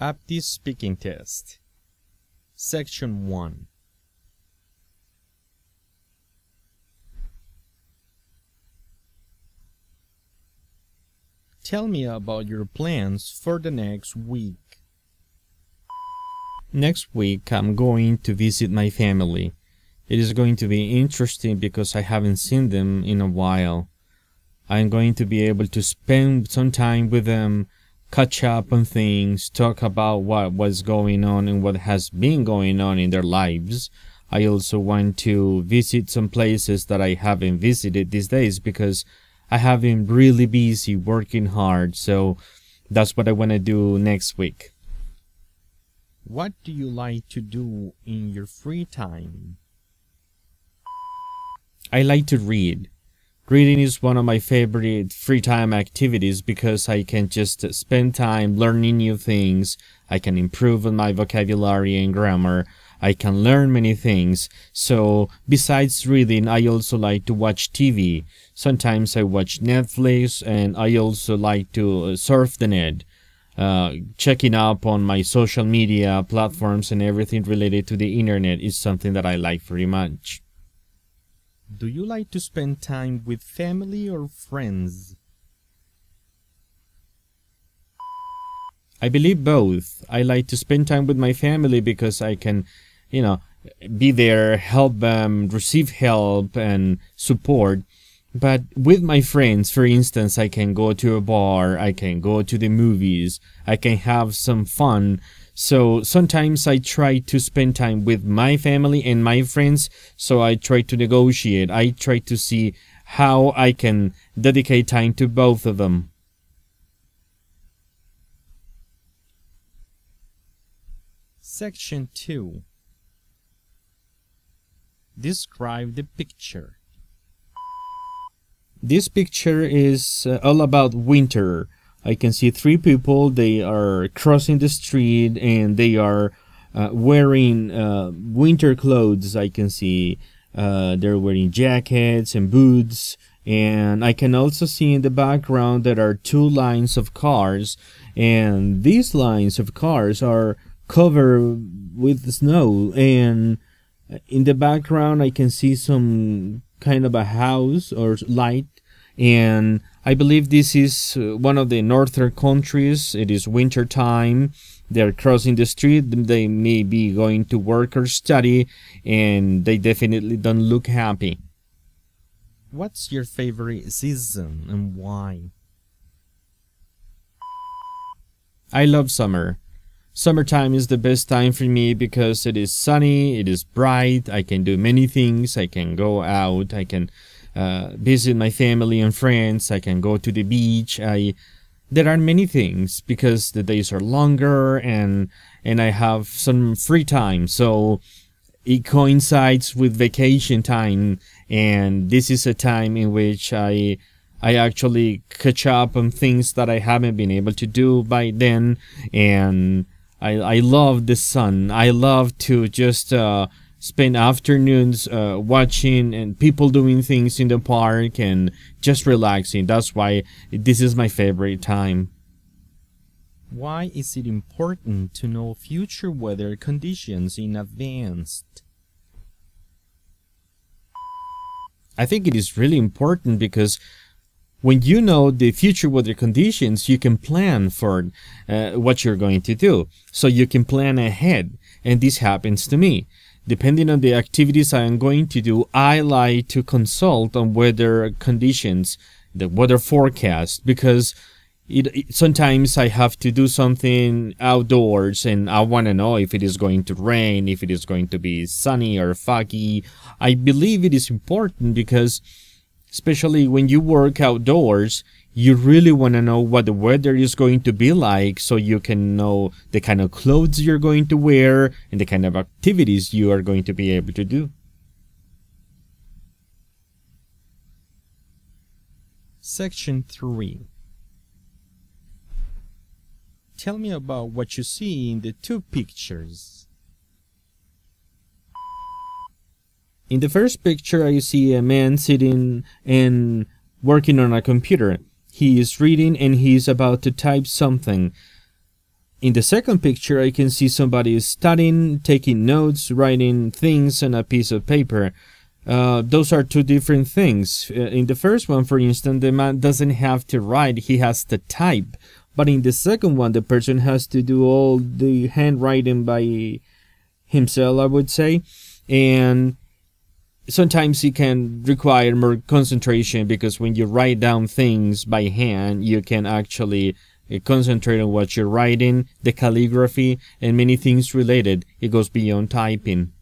Aptis speaking test. Section 1. Tell me about your plans for the next week. Next week I'm going to visit my family. It is going to be interesting because I haven't seen them in a while. I'm going to be able to spend some time with them, catch up on things, talk about what was going on and what has been going on in their lives. I also want to visit some places that I haven't visited these days because I have been really busy working hard, so that's what I want to do next week. What do you like to do in your free time? I like to read. Reading is one of my favorite free time activities because I can just spend time learning new things. I can improve on my vocabulary and grammar. I can learn many things. So besides reading, I also like to watch TV. Sometimes I watch Netflix, and I also like to surf the net. Checking up on my social media platforms and everything related to the internet is something that I like very much. Do you like to spend time with family or friends? I believe both. I like to spend time with my family because I can, be there, help them, receive help and support. But with my friends, for instance, I can go to a bar, I can go to the movies, I can have some fun. So sometimes I try to spend time with my family and my friends, so I try to negotiate. I try to see how I can dedicate time to both of them. Section 2. Describe the picture. This picture is all about winter. I can see three people. They are crossing the street and they are wearing winter clothes. I can see they're wearing jackets and boots. And I can also see in the background there are two lines of cars. And these lines of cars are covered with snow. And in the background I can see some kind of a house or light, and I believe this is one of the northern countries. It is winter time. They're crossing the street. They may be going to work or study, and they definitely don't look happy. What's your favorite season and why? I love summer. Summertime is the best time for me because it is sunny, it is bright, I can do many things, I can go out, I can visit my family and friends, I can go to the beach. There are many things because the days are longer and I have some free time, so it coincides with vacation time, and this is a time in which I actually catch up on things that I haven't been able to do by then, and I love the sun. I love to just spend afternoons watching and people doing things in the park and just relaxing. That's why this is my favorite time. Why is it important to know future weather conditions in advance? I think it is really important because when you know the future weather conditions, you can plan for what you're going to do. So you can plan ahead. And this happens to me. Depending on the activities I am going to do, I like to consult on weather conditions, the weather forecast, because sometimes I have to do something outdoors and I want to know if it is going to rain, if it is going to be sunny or foggy. I believe it is important because especially when you work outdoors, you really want to know what the weather is going to be like so you can know the kind of clothes you're going to wear and the kind of activities you are going to be able to do. Section 3. Tell me about what you see in the two pictures. In the first picture, I see a man sitting and working on a computer. He is reading and he is about to type something. in the second picture, I can see somebody studying, taking notes, writing things on a piece of paper. Those are two different things. In the first one, for instance, the man doesn't have to write, he has to type. But in the second one, the person has to do all the handwriting by himself, I would say. And sometimes it can require more concentration, because when you write down things by hand, you can actually concentrate on what you're writing, the calligraphy, and many things related. It goes beyond typing.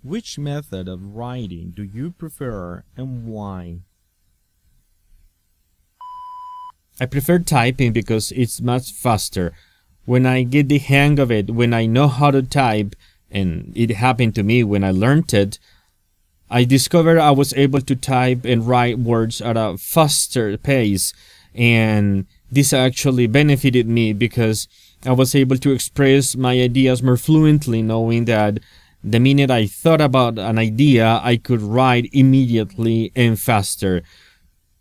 Which method of writing do you prefer and why? I prefer typing because it's much faster. When I get the hang of it, when I know how to type, and it happened to me when I learned it, I discovered I was able to type and write words at a faster pace, and this actually benefited me because I was able to express my ideas more fluently, knowing that the minute I thought about an idea, I could write immediately and faster.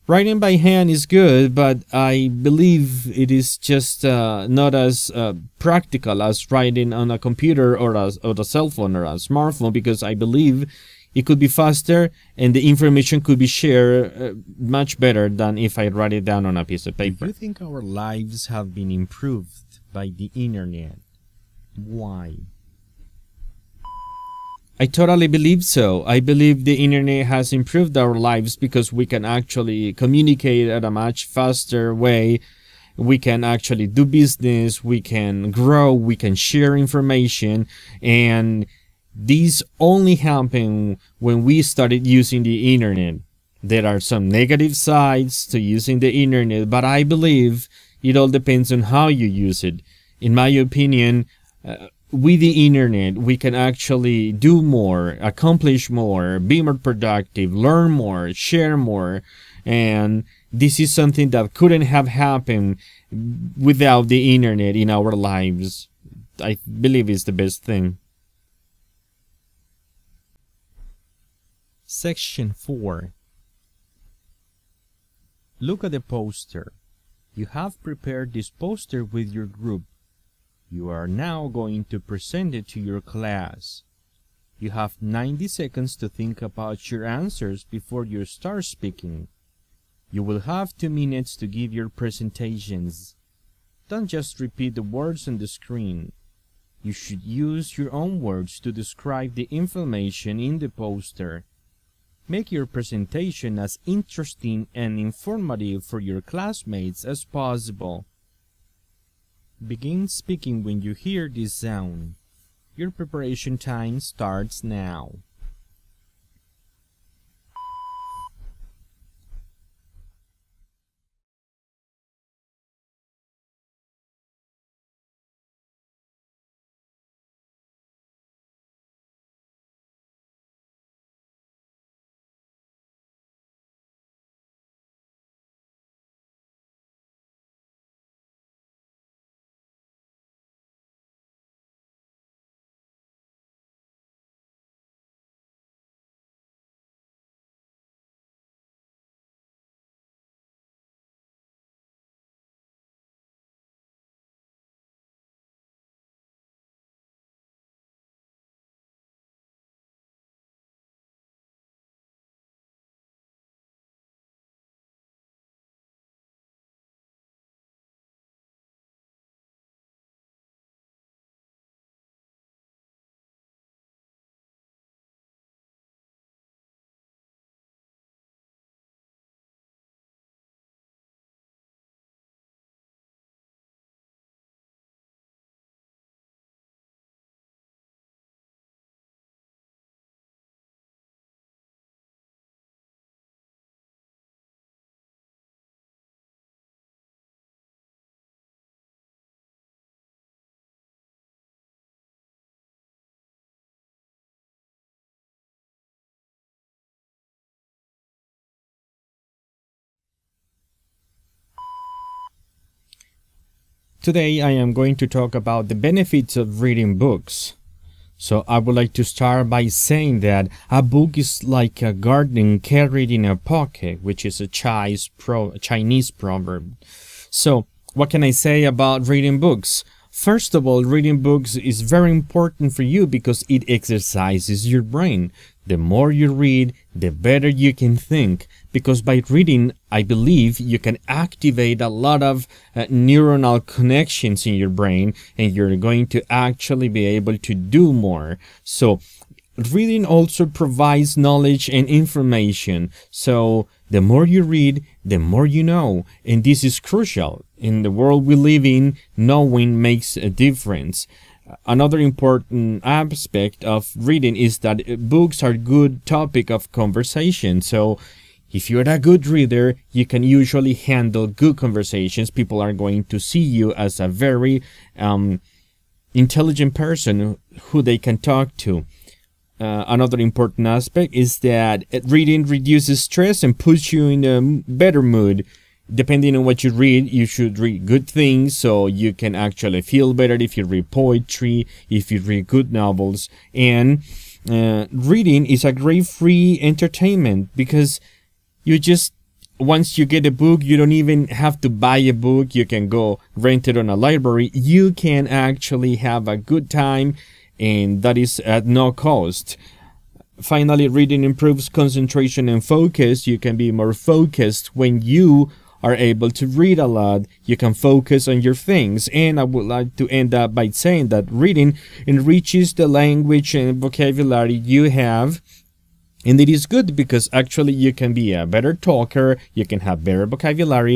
Writing by hand is good, but I believe it is just not as practical as writing on a computer or a cell phone or a smartphone, because I believe it could be faster and the information could be shared much better than if I write it down on a piece of paper. Do you think our lives have been improved by the internet? Why? I totally believe so. I believe the internet has improved our lives because we can actually communicate at a much faster way. We can actually do business, we can grow, we can share information, and these only happen when we started using the internet. There are some negative sides to using the internet, but I believe it all depends on how you use it. In my opinion, with the internet, we can actually do more, accomplish more, be more productive, learn more, share more, and this is something that couldn't have happened without the internet in our lives. I believe it's the best thing. Section 4. Look at the poster. You have prepared this poster with your group. You are now going to present it to your class. You have 90 seconds to think about your answers before you start speaking. You will have 2 minutes to give your presentations. Don't just repeat the words on the screen. You should use your own words to describe the information in the poster. Make your presentation as interesting and informative for your classmates as possible. Begin speaking when you hear this sound. Your preparation time starts now. Today I am going to talk about the benefits of reading books. So I would like to start by saying that a book is like a garden carried in a pocket, which is a Chinese proverb. So What can I say about reading books? First of all, reading books is very important for you because it exercises your brain. The more you read, the better you can think. Because by reading, I believe you can activate a lot of neuronal connections in your brain, and you're going to actually be able to do more. So reading also provides knowledge and information. So the more you read, the more you know. And this is crucial. In the world we live in, knowing makes a difference. Another important aspect of reading is that books are good topic of conversation. So if you're a good reader, you can usually handle good conversations. People are going to see you as a very intelligent person who they can talk to. Another important aspect is that reading reduces stress and puts you in a better mood. Depending on what you read, you should read good things so you can actually feel better. If you read poetry, if you read good novels. And reading is a great free entertainment because you just, once you get a book, you don't even have to buy a book. You can go rent it on a library. You can actually have a good time, and that is at no cost. Finally, reading improves concentration and focus. You can be more focused when you are able to read a lot. You can focus on your things. And I would like to end up by saying that reading enriches the language and vocabulary you have. And it is good because actually you can be a better talker, you can have better vocabulary.